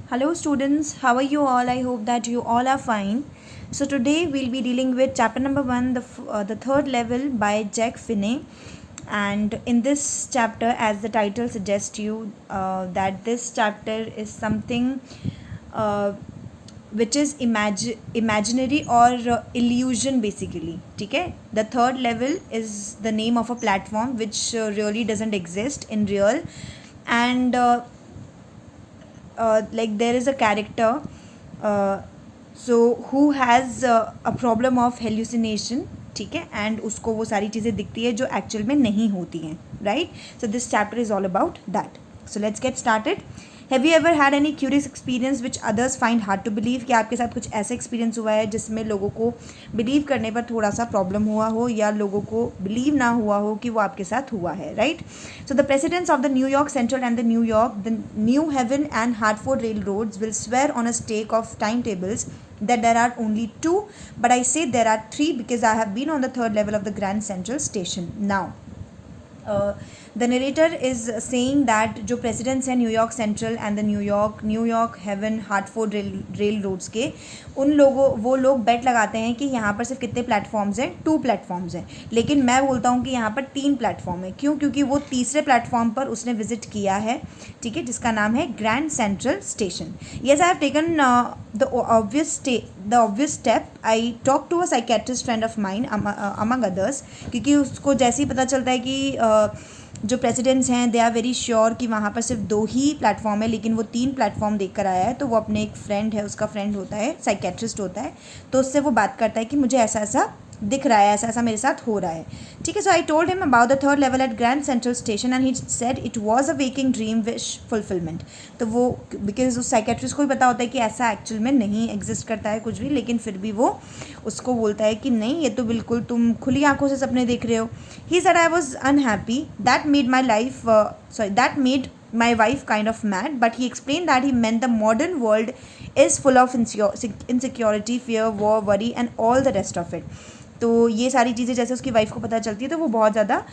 Hello students, how are you all? I hope that you all are fine. So today we'll be dealing with chapter number 1, the third level by Jack Finney. And in this chapter, as the title suggests you, that this chapter is something uh, which is imaginary or illusion basically. Okay? The third level is the name of a platform which really doesn't exist in real, and like there is a character uh, so who has a problem of hallucination. ठीक है, and उसको वो सारी चीज़ें दिखती है जो actual में नहीं होती हैं, right? So this chapter is all about that. So let's get started. Have you ever had any curious experience which others find hard to believe? कि आपके साथ कुछ ऐसा एक्सपीरियंस हुआ है जिसमें लोगों को बिलीव करने पर थोड़ा सा प्रॉब्लम हुआ हो, या लोगों को बिलीव ना हुआ हो कि वो आपके साथ हुआ है, right? So the presidents of the New York Central and the New Haven and Hartford railroads will swear on a stack of timetables that there are only two, but I say there are three because I have been on the third level of the Grand Central Station. Now the narrator is saying that जो presidents हैं New York Central and the New York Haven Hartford railroads के, उन लोगों वो लोग बेट लगाते हैं कि यहाँ पर सिर्फ कितने प्लेटफॉर्म्स हैं? 2 प्लेटफॉर्म्स हैं. लेकिन मैं बोलता हूँ कि यहाँ पर 3 प्लेटफॉर्म है. क्यों? क्योंकि वो तीसरे प्लेटफॉर्म पर उसने विजिट किया है, ठीक है, जिसका नाम है Grand Central station. Yes, I have taken the obvious step. I talk to a psychiatrist friend of mine among others, क्योंकि उसको जैसे ही पता चलता है कि जो प्रेसिडेंट्स हैं दे आर वेरी श्योर कि वहाँ पर सिर्फ 2 ही प्लेटफॉर्म है, लेकिन वो 3 प्लेटफॉर्म देख कर आया है, तो वो अपने एक फ्रेंड है, उसका फ्रेंड होता है, साइकेट्रिस्ट होता है, तो उससे वो बात करता है कि मुझे ऐसा ऐसा दिख रहा है, ऐसा ऐसा मेरे साथ हो रहा है, ठीक है. So I told him about the third level at Grand Central station and he said it was a waking dream wish fulfilment. तो वो बिकॉज उस साइकेट्रिस्ट को भी पता होता है कि ऐसा एक्चुअल में नहीं एग्जिस्ट करता है कुछ भी, लेकिन फिर भी वो उसको बोलता है कि नहीं, ये तो बिल्कुल तुम खुली आंखों से सपने देख रहे हो. He said I was unhappy, that made my life that made my wife kind of mad, but he explained that he meant the modern world is full of insecurity, fear, war, worry and all the rest of it. तो ये सारी चीज़ें जैसे उसकी wife को पता चलती है तो वो बहुत ज़्यादा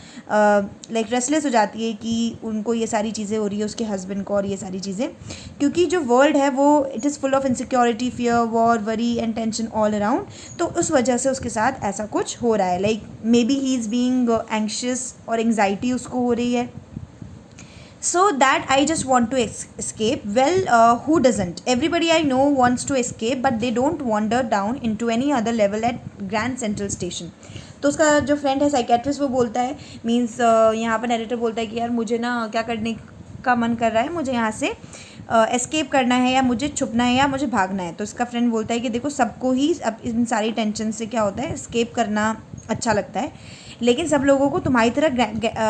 लाइक रेस्टलेस हो जाती है कि उनको ये सारी चीज़ें हो रही है, उसके हस्बैंड को, और ये सारी चीज़ें, क्योंकि जो वर्ल्ड है वो it is full of insecurity, fear, war, worry and tension all around. तो उस वजह से उसके साथ ऐसा कुछ हो रहा है, like may be he is being anxious और एंग्जाइटी उसको हो रही है. So that I just want to escape. Well, who doesn't? Everybody I know wants to escape, but they don't wander down into any other level at Grand Central Station. तो उसका जो friend है psychiatrist, वो बोलता है, means यहाँ पर narrator बोलता है कि यार मुझे ना क्या करने का मन कर रहा है, मुझे यहाँ से एस्केप करना है, या मुझे छुपना है, या मुझे भागना है. तो उसका फ्रेंड बोलता है कि देखो, सबको ही अब इन सारी टेंशन से क्या होता है, एस्केप करना अच्छा लगता है, लेकिन सब लोगों को तुम्हारी तरह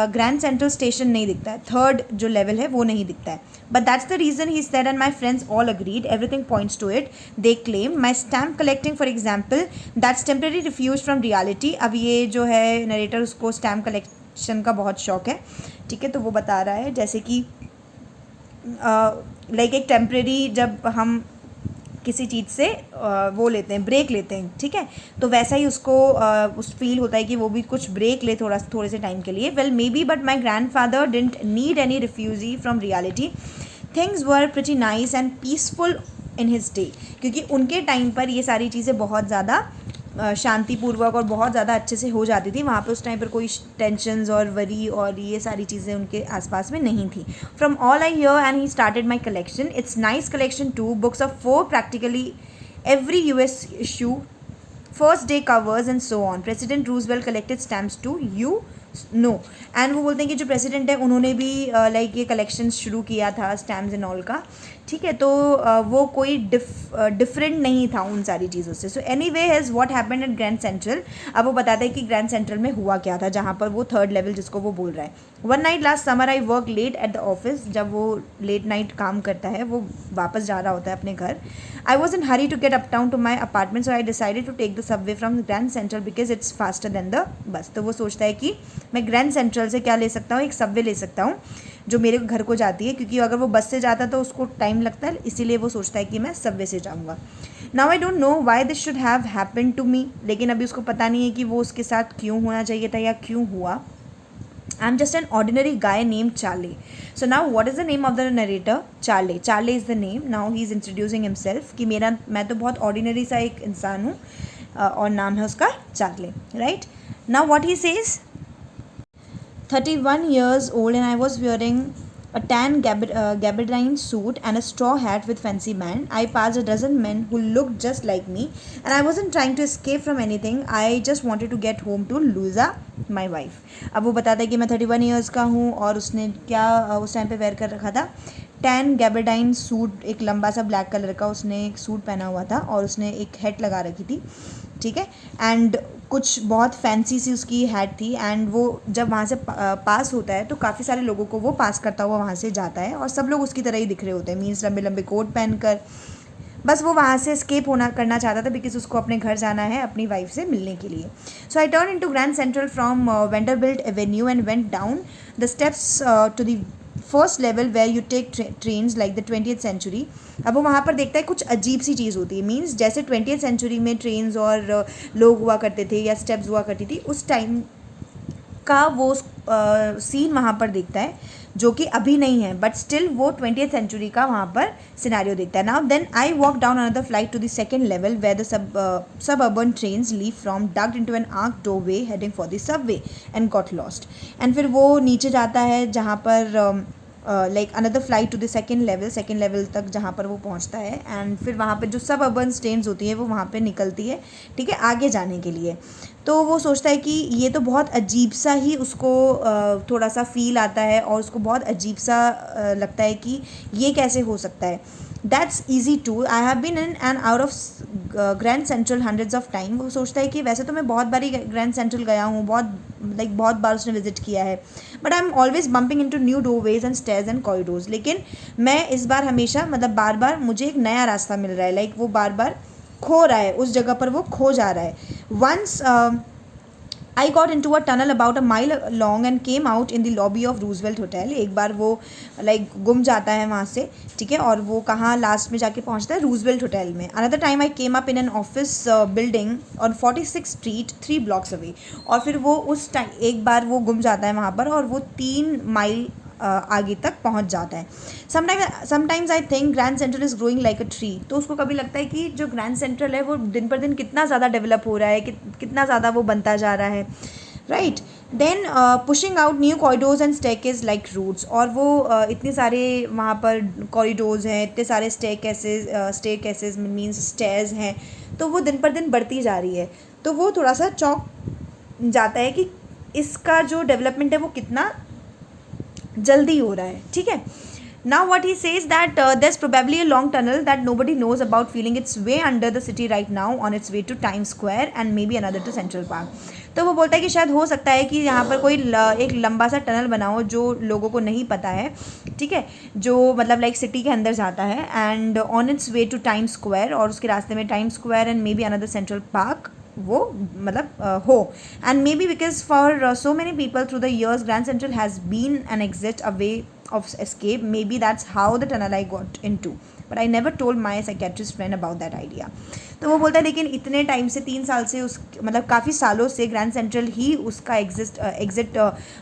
ग्रैंड सेंट्रल स्टेशन नहीं दिखता है, थर्ड जो लेवल है वो नहीं दिखता है. But that's the reason he said and my friends all agreed, everything points to it. They claim my stamp collecting for example that's temporary refuge from reality. अब ये जो है नरेटर, उसको स्टैम्प कलेक्शन का बहुत शौक है, ठीक है. तो वो बता रहा है जैसे कि लाइक एक टेम्परेरी, जब हम किसी चीज़ से वो लेते हैं, ब्रेक लेते हैं, ठीक है, तो वैसा ही उसको उस फील होता है कि वो भी कुछ ब्रेक ले थोड़े से टाइम के लिए. Well may be, but my grand father didn't need any refugee from reality. Things were pretty nice and peaceful in his day. क्योंकि उनके टाइम पर ये सारी चीज़ें बहुत ज़्यादा शांतिपूर्वक और बहुत ज़्यादा अच्छे से हो जाती थी. वहाँ पे उस टाइम पर कोई टेंशन्स और वरी और ये सारी चीज़ें उनके आसपास में नहीं थी. From all I hear and he started my collection. It's nice collection too, books of 4 practically every US issue, first day covers and so on. President Roosevelt collected stamps too, you know. एंड वो बोलते हैं कि जो president है उन्होंने भी like ये कलेक्शन शुरू किया था स्टैम्प्स एंड ऑल का, ठीक है. तो वो कोई डिफरेंट नहीं था उन सारी चीज़ों से. So any way has what happened at Grand central. अब वो बताते हैं कि ग्रैंड सेंट्रल में हुआ क्या था, जहाँ पर वो थर्ड लेवल जिसको वो बोल रहा है. One night last summer I work late at the office. जब वो लेट नाइट काम करता है, वो वापस जा रहा होता है अपने घर. I was in hurry to get uptown to my apartment, so I decided to take the subway from Grand Central because it's faster than the bus. तो वो सोचता है कि मैं ग्रैंड सेंट्रल से क्या ले सकता हूँ, एक सबवे ले सकता हूँ जो मेरे घर को जाती है, क्योंकि अगर वो बस से जाता तो उसको टाइम लगता है, इसीलिए वो सोचता है कि मैं सबवे से जाऊँगा. Now I don't know why this should have happen to me. लेकिन अभी उसको पता नहीं है कि वो उसके साथ क्यों होना चाहिए था या क्यों हुआ. I'm just an ordinary guy named Charlie. So now what is the name of the narrator? Charlie. Charlie is the name. Now he is introducing himself कि मैं तो बहुत ordinary सा एक इंसान हूँ और नाम है उसका Charlie. Right? Now what he says? 31 years old and I was wearing a tan gabardine suit and a straw hat with fancy band. I passed a dozen men who looked just like me and I wasn't trying to escape from anything. I just wanted to get home to Louisa, my wife. अब वो बताता है कि मैं 31 years का हूँ और उसने क्या उस टाइम पे वेयर कर रखा था, टैन गैबरडाइन सूट, एक लंबा सा ब्लैक कलर का उसने एक सूट पहना हुआ था और उसने एक हैट लगा रखी थी, ठीक है, एंड कुछ बहुत फैंसी सी उसकी हैट थी। एंड वो जब वहाँ से पास होता है तो काफ़ी सारे लोगों को वो पास करता हुआ वहाँ से जाता है और सब लोग उसकी तरह ही दिख रहे होते हैं, मीन्स लंबे लंबे कोट पहनकर। बस वो वहाँ से एस्केप करना चाहता था बिकॉज उसको अपने घर जाना है अपनी वाइफ से मिलने के लिए। So I turn into Grand Central from Vanderbilt avenue and went down the steps to the first level where you take trains like the 20th century. अब वो वहाँ पर देखता है कुछ अजीब सी चीज़ होती है, मीन्स जैसे 20th सेंचुरी में ट्रेन्स और लोग हुआ करते थे या स्टेप्स हुआ करती थी, उस टाइम का वो सीन वहाँ पर देखता है जो कि अभी नहीं है, बट स्टिल वो 20th सेंचुरी का वहाँ पर सिनेरियो देखता है। Now then I walk down another flight to the second level where the suburban trains leave from ducked into an arch doorway heading for the subway and got lost. And फिर वो नीचे जाता है जहाँ पर like another flight to the second level तक जहाँ पर वो पहुँचता है। एंड फिर वहाँ पर जो सब अर्बन ट्रेन्स होती है वो वहाँ पर निकलती है, ठीक है, आगे जाने के लिए। तो वो सोचता है कि ये तो बहुत अजीब सा ही उसको थोड़ा सा फील आता है और उसको बहुत अजीब सा लगता है कि ये कैसे हो सकता है। That's easy to I have been in and out of Grand Central hundreds of time. वो सोचता है कि वैसे तो मैं बहुत बारी ग्रैंड सेंट्रल गया हूँ, बहुत बार उसने विजिट किया है, but I am always bumping into new doorways and stairs and corridors. लेकिन मैं इस बार हमेशा बार बार मुझे एक नया रास्ता मिल रहा है, लाइक वो बार बार खो रहा है, उस जगह पर वो खो जा रहा है। Once I got into a tunnel about a mile long and came out in the lobby of Roosevelt Hotel. एक बार वो गुम जाता है वहाँ से, ठीक है, और वो कहाँ लास्ट में जाके पहुँचता है, रूजवेल्ट होटल में। Another time I came up in an office building on 46th street 3 blocks away. और फिर वो उस टाइम एक बार वो गुम जाता है वहाँ पर और वो 3 माइल आगे तक पहुंच जाता है। Sometimes I think grand central is growing like a tree. तो उसको कभी लगता है कि जो ग्रैंड सेंट्रल है वो दिन पर दिन कितना ज़्यादा डेवलप हो रहा है, कितना ज़्यादा वो बनता जा रहा है, right. Then pushing out new corridors and staircase like roots. और वो इतने सारे वहाँ पर कॉरिडोर्स हैं, इतने सारे स्टेयरकेसेस मीन्स स्टेयर्स हैं, तो वो दिन पर दिन बढ़ती जा रही है। तो वो थोड़ा सा चौंक जाता है कि इसका जो डेवलपमेंट है वो कितना जल्दी हो रहा है, ठीक है। Now what he says that there's probably a long tunnel that nobody knows about feeling its way under the city right now on its way to Times Square and maybe another to Central Park। तो वो बोलता है कि शायद हो सकता है कि यहाँ पर कोई एक लंबा सा टनल बना हो जो लोगों को नहीं पता है, ठीक है, जो लाइक सिटी के अंदर जाता है and on its way to Times Square, और उसके रास्ते में Times Square and maybe another Central Park वो हो। And maybe because for so many people through the years Grand Central has been an exit a way of escape. Maybe that's how the tunnel I got into, but I never told my psychiatrist friend about that idea। तो वो बोलता है लेकिन इतने time से 3 साल से उस काफ़ी सालों से ग्रैंड सेंट्रल ही उसका एग्जिट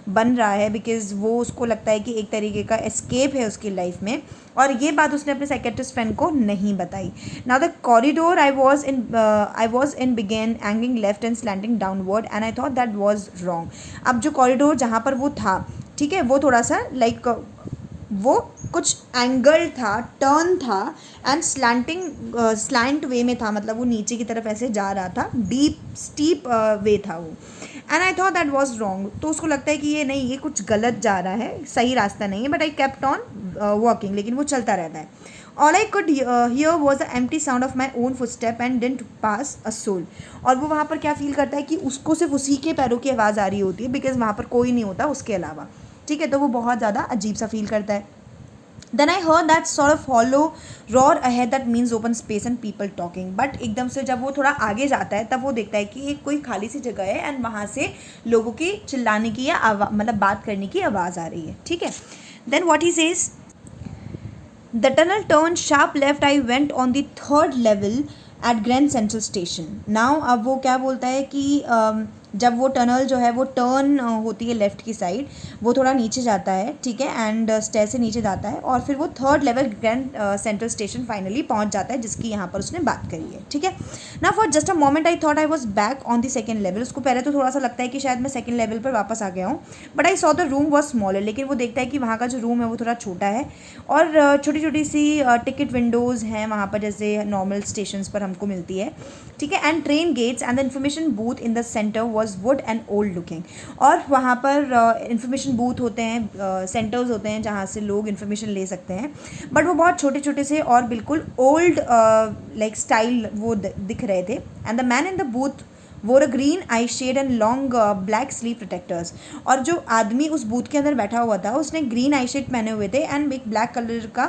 बन रहा है, बिकॉज वो उसको लगता है कि एक तरीके का एस्केप है उसकी लाइफ में, और ये बात उसने अपने साइकेट्रिस्ट फ्रेंड को नहीं बताई। Now the corridor I was in began angling left and slanting downward and I thought that was wrong. अब जो कॉरिडोर जहाँ पर वो था, ठीक है, वो थोड़ा सा वो कुछ एंगल था, टर्न था एंड स्लैंट वे में था, वो नीचे की तरफ ऐसे जा रहा था, स्टीप वे था वो। And I thought that was wrong. तो उसको लगता है कि ये कुछ गलत जा रहा है, सही रास्ता नहीं है, but I kept on walking, लेकिन वो चलता रहता है। All I could hear was the empty sound of my own footstep and didn't pass a soul. और वो वहाँ पर क्या फील करता है कि उसको सिर्फ उसी के पैरों की आवाज़ आ रही होती है, बिकॉज वहाँ पर कोई नहीं होता उसके अलावा, ठीक है। तो वो बहुत ज़्यादा अजीब सा फील करता है। Then I heard that sort of hollow roar ahead that means open space and people talking। But एकदम से जब वो थोड़ा आगे जाता है तब वो देखता है कि एक कोई खाली सी जगह है एंड वहाँ से लोगों की चिल्लाने की या बात करने की आवाज़ आ रही है, ठीक है। Then what he says, the tunnel turned sharp left। I went on the 3rd level at Grand Central Station। Now अब वो क्या बोलता है कि जब वो टनल जो है वो टर्न होती है लेफ़्ट की साइड, वो थोड़ा नीचे जाता है, ठीक है, एंड स्टेयर से नीचे जाता है और फिर वो third level grand Central station finally पहुंच जाता है, जिसकी यहाँ पर उसने बात करी है, ठीक है ना। For just a moment I thought I was back on the second level. उसको पहले तो थोड़ा सा लगता है कि शायद मैं सेकंड लेवल पर वापस आ गया हूँ, but I saw the room was smaller. लेकिन वो देखता है कि वहाँ का जो रूम है वो थोड़ा छोटा है और छोटी छोटी सी टिकट विंडोज़ हैं वहाँ पर, जैसे नॉर्मल स्टेशन पर हमको मिलती है, ठीक है। And train gates and the information booth in the centre was wood and old looking. और वहाँ पर इन्फॉर्मेशन बूथ होते हैं, सेंटर्स होते हैं जहाँ से लोग इन्फॉर्मेशन ले सकते हैं, बट वो बहुत छोटे छोटे से और बिल्कुल ओल्ड लाइक स्टाइल वो दिख रहे थे। And the man in the booth wore a green eye shade and long black sleeve protectors. और जो आदमी उस बूथ के अंदर बैठा हुआ था उसने ग्रीन आई शेड पहने हुए थे एंड एक ब्लैक कलर का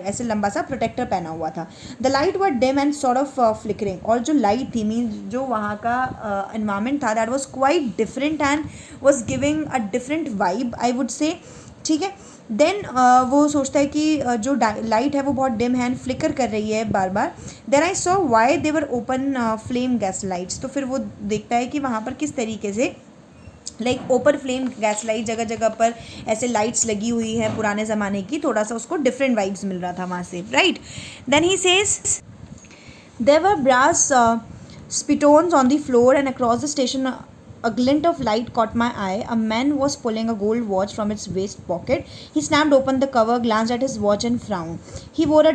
ऐसे लंबा सा प्रोटेक्टर पहना हुआ था। The light were dim and sort of flickering. और जो लाइट थी, मीन जो वहाँ का एनवायरमेंट था, that was quite different and was giving a different vibe, I would से, ठीक है। देन वो सोचता है कि जो लाइट है वो बहुत डिम है एंड फ्लिकर कर रही है बार बार। Then I saw why they were open flame gas lights. तो फिर वो देखता है कि वहाँ पर किस तरीके से like open flame gas light, जगह जगह पर ऐसे लाइट्स लगी हुई है पुराने ज़माने की, थोड़ा सा उसको डिफरेंट वाइब्स मिल रहा था वहाँ से, right. Then he says there were brass spittoons on the floor and across the station. A glint of light caught my eye. A man was pulling a gold watch from its waist pocket. He snapped open the cover, glanced at his watch, and frowned. He wore a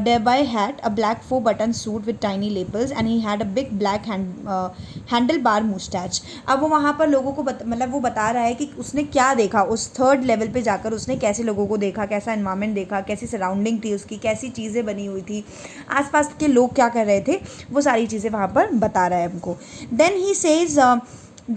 derby hat, a black four-button suit with tiny lapels, and he had a big black handlebar mustache. अब वो वहाँ पर लोगों को मतलब वो बता रहा है कि उसने क्या देखा उस थर्ड लेवल पे जाकर, उसने कैसे लोगों को देखा, कैसा एनवायरनमेंट देखा, कैसी सराउंडिंग थी उसकी, कैसी चीज़ें बनी हुई थी, आसपास के लोग क्या कर रहे थे, वो सारी चीज़ें वहाँ पर बता रहा है हमको. Then he says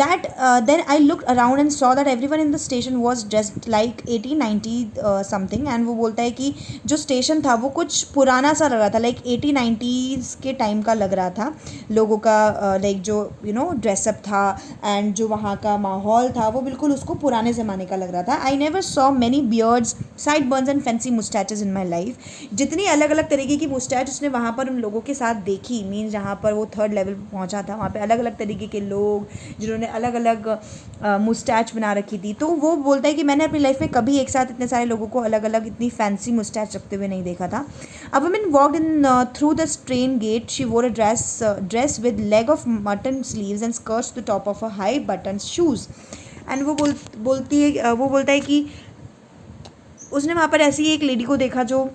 that then I looked around and saw that everyone in the station was dressed like 80-90 something. and वो बोलता है कि जो स्टेशन था वो कुछ पुराना सा लग रहा था, लाइक 80-90s के टाइम का लग रहा था लोगों का, लाइक जो ड्रेसअप था एंड जो वहाँ का माहौल था वो बिल्कुल उसको पुराने ज़माने का लग रहा था. I never saw many beards, side Burns and fancy moustaches in my life. जितनी अलग अलग तरीके की मुस्टैच उसने वहाँ पर उन लोगों के साथ देखी, मीन जहाँ पर वो थर्ड लेवल पर पहुँचा था वहाँ पर अलग अलग तरीके के लोग जिन्होंने अलग अलग मुस्टैच बना रखी थी. तो वो बोलता है कि मैंने अपनी लाइफ में कभी एक साथ इतने सारे लोगों को अलग अलग इतनी फैंसी मुस्टैच रखते हुए नहीं देखा था. A woman walked in through the train gate. She wore a dress with leg of mutton sleeves and skirts the top of a high button shoes. एंड वो बोलता है कि उसने वहाँ पर ऐसी एक लेडी को देखा जो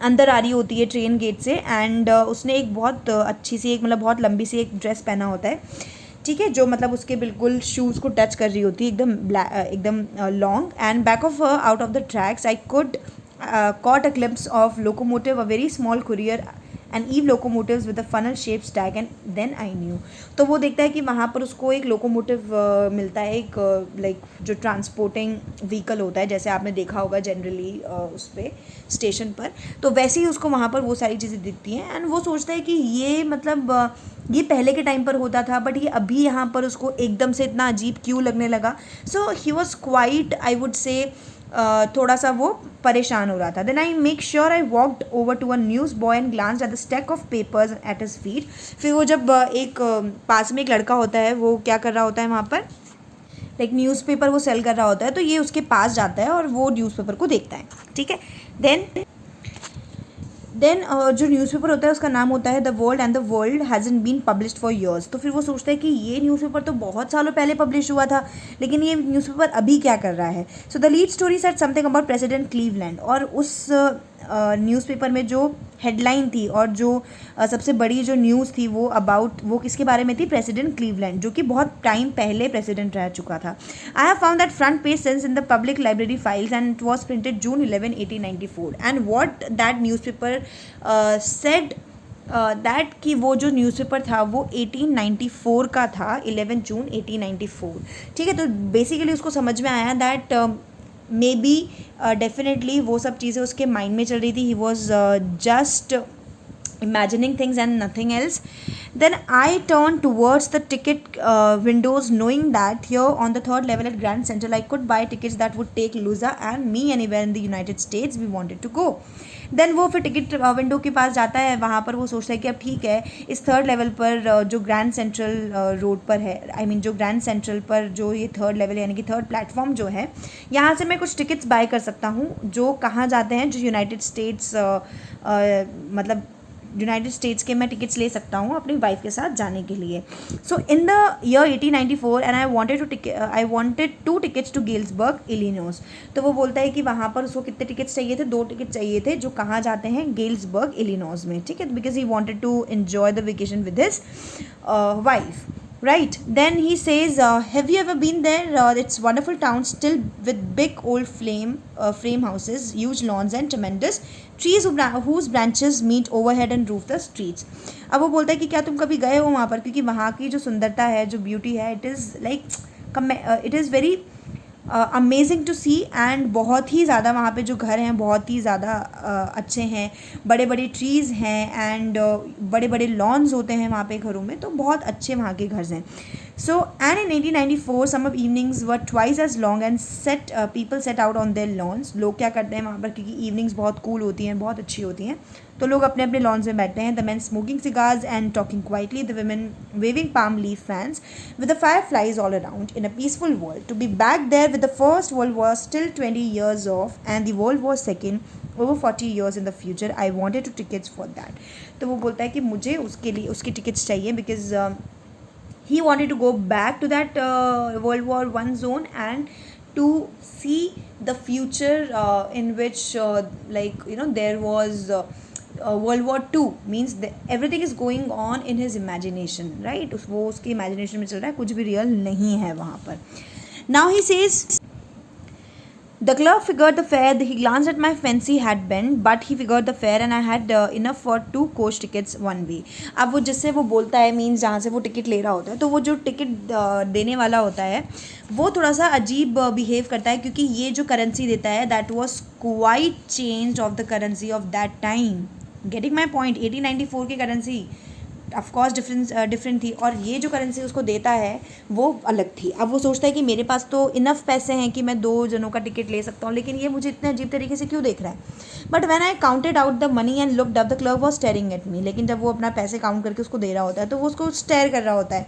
अंदर आ रही होती है ट्रेन गेट से, एंड उसने एक बहुत अच्छी सी एक मतलब बहुत लंबी सी एक ड्रेस पहना होता है, ठीक है, जो मतलब उसके बिल्कुल शूज़ को टच कर रही होती है, एकदम long. And back of out of the tracks I could caught a glimpse of locomotive, a very small courier and eve locomotives with a funnel shaped stack, and then I knew. तो वो देखता है कि वहाँ पर उसको एक locomotive मिलता है, एक लाइक जो ट्रांसपोर्टिंग व्हीकल होता है जैसे आपने देखा होगा जनरली उस पर स्टेशन पर, तो वैसे ही उसको वहाँ पर वो सारी चीज़ें दिखती हैं. एंड वो सोचता है कि ये मतलब ये पहले के टाइम पर होता था बट ये अभी यहाँ पर उसको एकदम से इतना अजीब क्यों लगने लगा. So he was quite, I would say थोड़ा सा वो परेशान हो रहा था. Then I make sure I walked over to a news boy and glanced at the stack of papers at his feet. फिर वो जब एक पास में एक लड़का होता है, वो क्या कर रहा होता है वहाँ पर, लाइक न्यूज़पेपर वो सेल कर रहा होता है, तो ये उसके पास जाता है और वो न्यूज़पेपर को देखता है, ठीक है. देन जो न्यूज़पेपर होता है उसका नाम होता है the world, and the world hasn't been published for years. तो फिर वो सोचता है कि ये न्यूज़पेपर तो बहुत सालों पहले पब्लिश हुआ था, लेकिन ये न्यूज़पेपर अभी क्या कर रहा है. So the lead story said something about president Cleveland. और उस न्यूज़पेपर में जो हेडलाइन थी और जो सबसे बड़ी जो न्यूज़ थी वो किसके बारे में थी, प्रेसिडेंट क्लीवलैंड, जो कि बहुत टाइम पहले प्रेसिडेंट रह चुका था. I have found that front page since in the public library files and it was printed June 11, 1894. And what that newspaper said that कि वो जो न्यूज़पेपर था वो 1894 का था, 11 जून 1894, ठीक है. तो बेसिकली उसको समझ में आया दैट मे बी डेफिनेटली वो सब चीज़ें उसके माइंड में चल रही थी. He was just imagining things and nothing else. Then I turned towards the ticket windows, knowing that here on the third level at Grand Central I could buy tickets that would take Luza and me anywhere in the United States we wanted to go. देन वो फिर ticket window के पास जाता है, वहाँ पर वो सोचता है कि अब ठीक है, इस थर्ड लेवल पर जो ग्रैंड सेंट्रल रोड पर है, आई मीन जो ग्रैंड सेंट्रल पर जो ये थर्ड लेवल यानी कि थर्ड प्लेटफॉर्म जो है, यहाँ से मैं कुछ टिकट्स बाय कर सकता हूँ जो कहाँ जाते हैं, जो यूनाइटेड स्टेट्स मतलब यूनाइटेड स्टेट्स के मैं टिकट्स ले सकता हूँ अपनी वाइफ के साथ जाने के लिए. So in the year 1894 and I wanted 2 tickets to Galesburg Illinois. तो वो बोलता है कि वहाँ पर उसको कितने टिकट्स चाहिए थे, 2 टिकट चाहिए थे जो कहाँ जाते हैं, गेल्सबर्ग इलिनॉइस में. ठीक है, because he wanted to enjoy the vacation with his wife. Right, then he says, have you ever been there? It's wonderful town still with big old frame houses, huge lawns and tremendous trees whose branches meet overhead and roof the streets. अब वो बोलता है कि क्या तुम कभी गए हो वहाँ पर, क्योंकि वहाँ की जो सुंदरता है, जो ब्यूटी है, it is very amazing to see. And बहुत ही ज़्यादा वहाँ पे जो घर हैं बहुत ही ज़्यादा अच्छे हैं, बड़े बड़े ट्रीज़ हैं एंड बड़े बड़े लॉन्स होते हैं वहाँ पे घरों में, तो बहुत अच्छे वहाँ के घर हैं. So and in 1894 summer evenings were twice as long and people set out on their lawns. लोग क्या करते हैं वहाँ पर, क्योंकि इवनिंग्स बहुत कूल होती हैं, बहुत अच्छी होती हैं, तो लोग अपने अपने लॉन्स में बैठते हैं. The man smoking cigars and talking quietly, the women waving palm leaf fans with the fireflies all around in a peaceful world. To be back there with the First World War still 20 years off and the World War Second over 40 years in the future, I wanted to tickets for that. तो वो बोलता है कि मुझे उसके लिए उसकी tickets चाहिए because he wanted to go back to that World War I zone and to see the future in which there was World War II. Means everything is going on in his imagination, right? वो उसके imagination में चल रहा है, कुछ भी real नहीं है वहाँ पर. Now he says, the clerk figured the fare. He glanced at my fancy hat band, but he figured the fare and I had enough for 2 coach tickets one way. अब वो जिससे वो बोलता है, मीन्स जहाँ से वो टिकट ले रहा होता है, तो वो जो टिकट देने वाला होता है वो थोड़ा सा अजीब बिहेव करता है, क्योंकि ये जो करेंसी देता है that was quite change of the currency of that time. Getting my point. 1894 की करेंसी ऑफकोर्स डिफरेंट थी, और ये जो करेंसी उसको देता है वो अलग थी. अब वो सोचता है कि मेरे पास तो इनफ पैसे हैं कि मैं 2 जनों का टिकट ले सकता हूँ, लेकिन ये मुझे इतने अजीब तरीके से क्यों देख रहा है. But when I counted out the money and looked up, the clerk was staring at me. लेकिन जब वो अपना पैसे काउंट करके उसको दे रहा होता है तो वो उसको स्टेयर कर रहा होता है.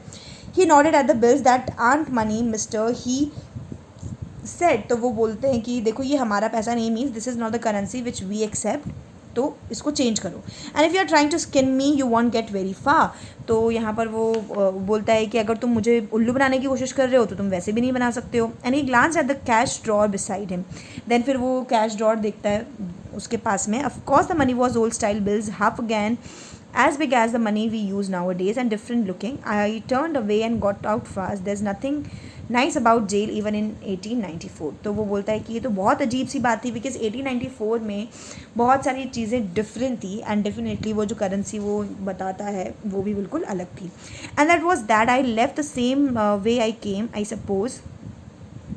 He noted at the bills that aunt money mister, he said. तो वो बोलते हैं कि देखो ये हमारा पैसा नहीं, means this is not the currency which we accept, तो इसको चेंज करो. And if you are trying to skin me you won't get very far. तो यहाँ पर वो बोलता है कि अगर तुम मुझे उल्लू बनाने की कोशिश कर रहे हो तो तुम वैसे भी नहीं बना सकते हो. And he glance at the cash drawer beside him. Then फिर वो कैश ड्रॉर देखता है उसके पास में. Of course the money was old style bills, half again as big as the money we use nowadays and different looking. I turned away and got out fast. There's nothing nice about jail even in 1894. तो वो बोलता है कि ये तो बहुत अजीब सी बात थी, बिकॉज 1894 में बहुत सारी चीज़ें डिफरेंट थी एंड डेफिनेटली वो जो करेंसी वो बताता है वो भी बिल्कुल अलग थी. And that was that I left the same way I came I suppose.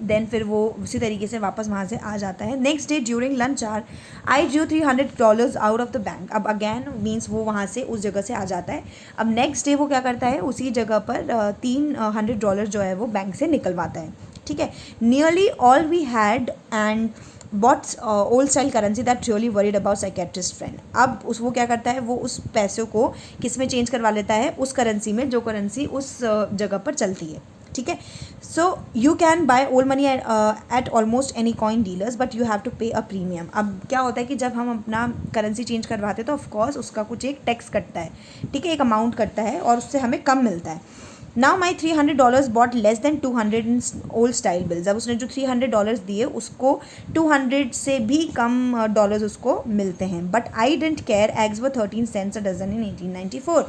Then फिर वो उसी तरीके से वापस वहाँ से आ जाता है. Next day during lunch hour I drew $300 out of the bank. अब अगैन मीन्स वो वहाँ से उस जगह से आ जाता है. अब नेक्स्ट डे वो क्या करता है, उसी जगह पर $300 जो है वो बैंक से निकलवाता है. ठीक है. Nearly all we had and bought old style currency that really worried about psychiatrist friend. अब वो क्या करता है, वो उस पैसों को किस में चेंज करवा लेता है, उस करेंसी में जो करेंसी उस जगह पर चलती है. ठीक है. So you can buy old money at almost any coin dealers but you have to pay a premium. अब क्या होता है कि जब हम अपना करेंसी चेंज करवाते हैं तो ऑफकोर्स उसका कुछ एक टैक्स कटता है. ठीक है, एक अमाउंट कटता है और उससे हमें कम मिलता है. Now my $300 bought less than 200 in old style bills. अब उसने जो $300 दिए उसको 200 से भी कम डॉलर्स उसको मिलते हैं. But I didn't care. Eggs वो 13 सेंट्स अ डजन इन 1894.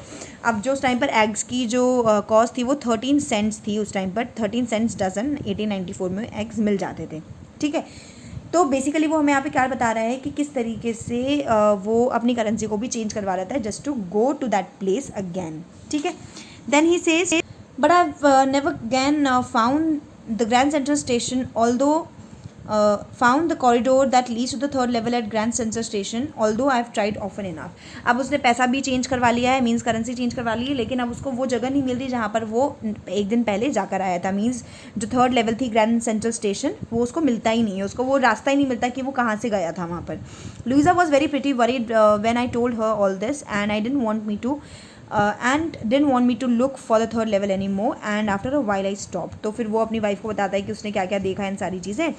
अब जो उस टाइम पर एग्स की जो कॉस्ट थी वो 13 सेंट्स थी. उस टाइम पर 13 सेंट्स डजन 1894 में एग्स मिल जाते थे. ठीक है. तो बेसिकली वो हमें यहाँ पे क्या बता रहा है कि किस तरीके से वो अपनी करेंसी को भी चेंज करवा लेता है just to go to that place again. ठीक है. Then he says, but I've never again found the Grand Central Station, although found the corridor that leads to the third level at Grand Central Station although I have tried often enough. अब उसने पैसा भी change करवा लिया है, means currency change करवा ली है, लेकिन अब उसको वो जगह नहीं मिल रही जहाँ पर वो एक दिन पहले जाकर आया था. मीन्स जो थर्ड लेवल थी ग्रैंड सेंट्रल स्टेशन, वो उसको मिलता ही नहीं है, उसको वो रास्ता ही नहीं मिलता कि वो कहाँ से गया था वहाँ पर. Louisa was very pretty worried when I told her all this and I didn't want me to and didn't want me to look for the third level anymore, and after a while I stopped. तो फिर वो अपनी wife को बताता है कि उसने क्या क्या देखा इन सारी चीज़ें.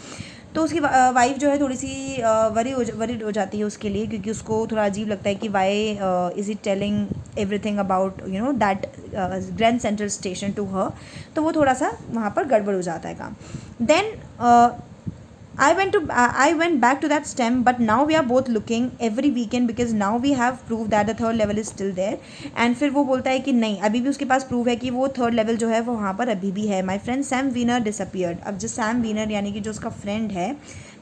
तो उसकी वाइफ जो है थोड़ी सी वरीड हो जाती है उसके लिए, क्योंकि उसको थोड़ा अजीब लगता है कि why is it telling everything about that Grand Central Station to her. तो वो थोड़ा सा वहाँ पर गड़बड़ हो जाता है काम. Then I went back to that STEM, but now we are both looking every weekend because now we have proof that the third level is still there. And फिर वो बोलता है कि नहीं, अभी भी उसके पास प्रूफ है कि वो थर्ड लेवल जो है वो वहाँ पर अभी भी है. My friend Sam Wiener disappeared. अब जो Sam Wiener यानी कि जो उसका फ्रेंड है,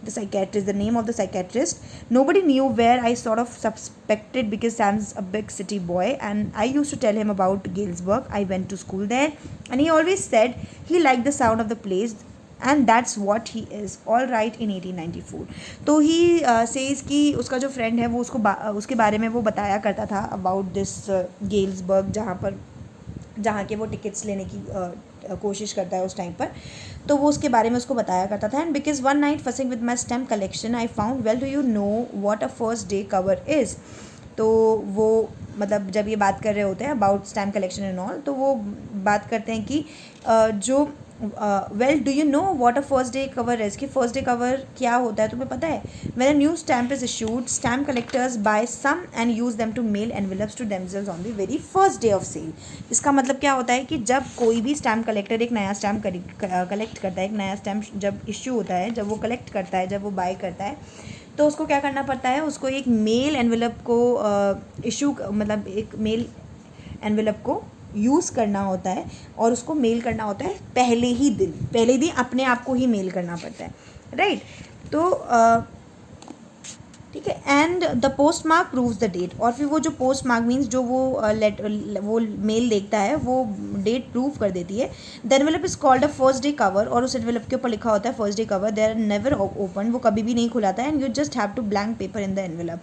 the psychiatrist, the name of the psychiatrist, nobody knew where. I sort of suspected because Sam's a big city boy and I used to tell him about Galesburg. I went to school there and he always said he liked the sound of the place. And that's what he is. All right in 1894. तो ही says कि उसका जो friend है वो उसको उसके बारे में वो बताया करता था अबाउट दिस गेल्सबर्ग, जहाँ के वो टिकट्स लेने की कोशिश करता है उस टाइम पर. तो वो उसके बारे में उसको बताया करता था. And because one night fussing with my stamp collection I found well do you know what a first day cover is. तो वो मतलब जब ये बात कर रहे होते हैं about stamp collection and all, तो वो बात करते हैं कि जो well do you know what a first day cover is, कि फर्स्ट डे कवर क्या होता है तुम्हें पता है. When a new stamp is issued, stamp collectors buy some and use them to mail envelopes to themselves on the very first day of sale. इसका मतलब क्या होता है कि जब कोई भी स्टैम्प कलेक्टर एक नया स्टैम्प कलेक्ट करता है, एक नया स्टैम्प जब इश्यू होता है, जब वो कलेक्ट करता है, जब वो बाय करता है, तो उसको क्या करना पड़ता है, उसको एक मेल एनवेलप को इशू मतलब एक मेल एनवेलप को यूज़ करना होता है और उसको मेल करना होता है पहले ही दिन अपने आप को ही मेल करना पड़ता है. राइट. तो ठीक है. And the postmark proves the date. और फिर वो जो पोस्ट मार्क मीन्स जो वो मेल देखता है वो डेट प्रूव कर देती है. The envelope is called a first day cover, और उस एनवेलप के ऊपर लिखा होता है first day cover. They are never open, वो कभी भी नहीं खुलाता है. And you just have to blank paper in the envelope.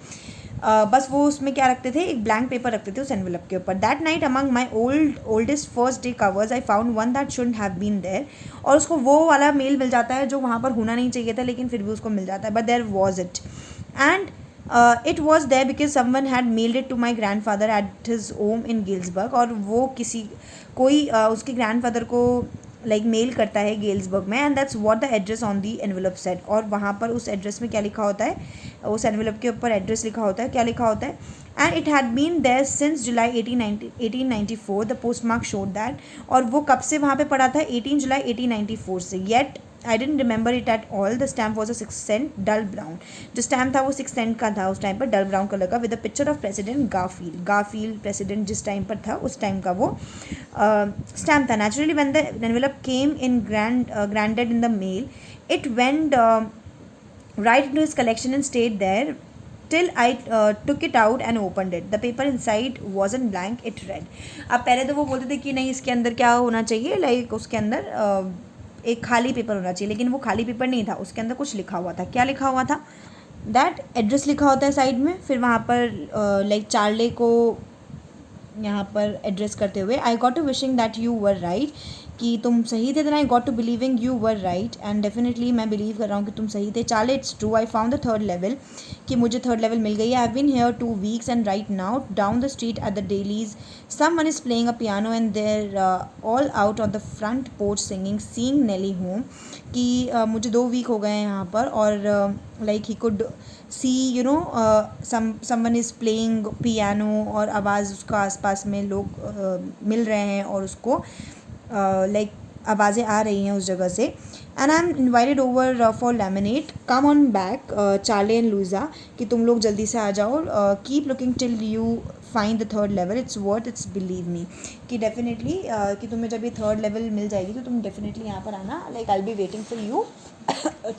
बस वो उसमें क्या रखते थे, एक ब्लैंक पेपर रखते थे उस एनवेलप के ऊपर. That night among my oldest first day covers I found one that should have been there. और उसको वो वाला मेल मिल जाता है जो वहाँ पर होना नहीं चाहिए था, लेकिन फिर भी उसको मिल जाता है. But there was it. And it was there because someone had mailed it to my grandfather at his home in Galesburg. और वो कोई उसके ग्रैंडफादर को लाइक मेल करता है गेल्सबर्ग में. And that's what the address on the envelope said. और वहाँ पर उस एड्रेस में क्या लिखा होता है, उस एनवेलप के ऊपर एड्रेस लिखा होता है. क्या लिखा होता है, and it had been there since July 1894. The postmark showed that. और वो कब से वहाँ पे पड़ा था, 18 जुलाई 1894 से. Yet I didn't remember it at all. The stamp was a 6 cent dull brown. जो स्टैम्प था वो 6 cent का था उस टाइम पर, डल ब्राउन कलर का, with the picture of President Garfield president जिस टाइम पर था उस टाइम का वो स्टैम्प था. Naturally when the envelope came in granted in the mail, it went right into his collection and stayed there till I took it out and opened it. The paper inside wasn't blank, it read. अब पहले तो वो बोलते थे कि नहीं इसके अंदर क्या होना चाहिए, लाइक उसके अंदर एक खाली पेपर होना चाहिए, लेकिन वो खाली पेपर नहीं था, उसके अंदर कुछ लिखा हुआ था. क्या लिखा हुआ था, दैट एड्रेस लिखा होता है साइड में. फिर वहाँ पर लाइक चार्ले को यहाँ पर एड्रेस करते हुए, I got to wishing that you were right, कि तुम सही थे. Then I got to believing you were right, and definitely मैं बिलीव कर रहा हूँ कि तुम सही थे. Charley it's true, I found the third level, कि मुझे थर्ड लेवल मिल गई है. I have been here 2 weeks and right now down the street at the Dalys someone is playing a piano and they're all out on the front porch singing seeing Nellie home. कि मुझे 2 week हो गए हैं यहाँ पर, और like he could see someone is playing piano, और आवाज़ उसका आसपास में लोग मिल रहे हैं और उसको लाइक आवाज़ें आ रही हैं उस जगह से. And I am invited over for laminate, come on back Charlie and Luisa, कि तुम लोग जल्दी से आ जाओ. Keep looking till you find the third level, it's worth it's believe me. कि डेफिनेटली कि तुम्हें जब ये थर्ड लेवल मिल जाएगी तो तुम डेफिनेटली यहाँ पर आना. Like I will be waiting for you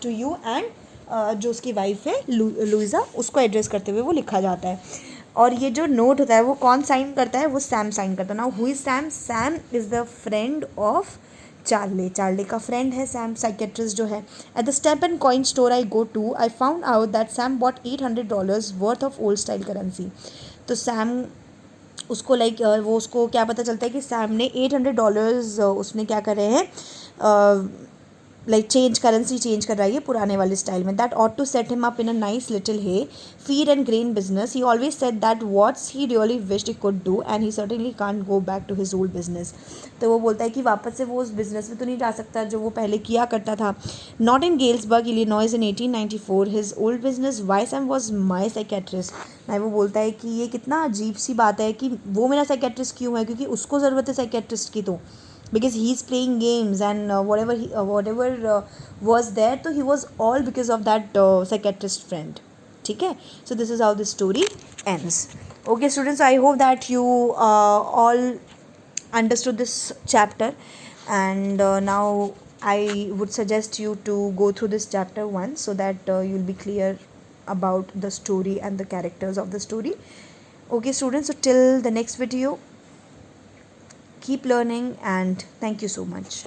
to you. एंड जो उसकी वाइफ है लुइजा, उसको एड्रेस करते हुए वो लिखा जाता है. और ये जो नोट होता है वो कौन साइन करता है, वो सैम साइन करता है. Now who is Sam? Sam is the friend of Charley का फ्रेंड है सैम, साइकेट्रिस्ट जो है. At the stamp and coin store I go to, I found out that Sam bought $800 worth of old style currency. तो Sam उसको वो उसको क्या पता चलता है कि सैम ने $800 उसने क्या करे हैं, करेंसी चेंज कर रही है पुराने वाले स्टाइल में. That ought to set him up in a nice little hay feed and grain business. He always said that what's he really wished he could do and he certainly can't go back to his old business. तो वो बोलता है कि वापस से वो उस business में तो नहीं जा सकता जो वो पहले किया करता था. Not in Galesburg Illinois in 1894 his old business Wiseman was my psychiatrist. ना वो बोलता है कि ये कितना अजीब सी बात है कि वो मेरा साइकेट्रिस्ट क्यों है, क्योंकि उसको ज़रूरत है साइकेट्रिस्ट की. तो because he's playing games and whatever was there, so he was all because of that psychiatrist friend. ठीक है, so this is how the story ends. Okay students, I hope that you all understood this chapter, and now I would suggest you to go through this chapter once so that you'll be clear about the story and the characters of the story. Okay students, so till the next video, keep learning and thank you so much.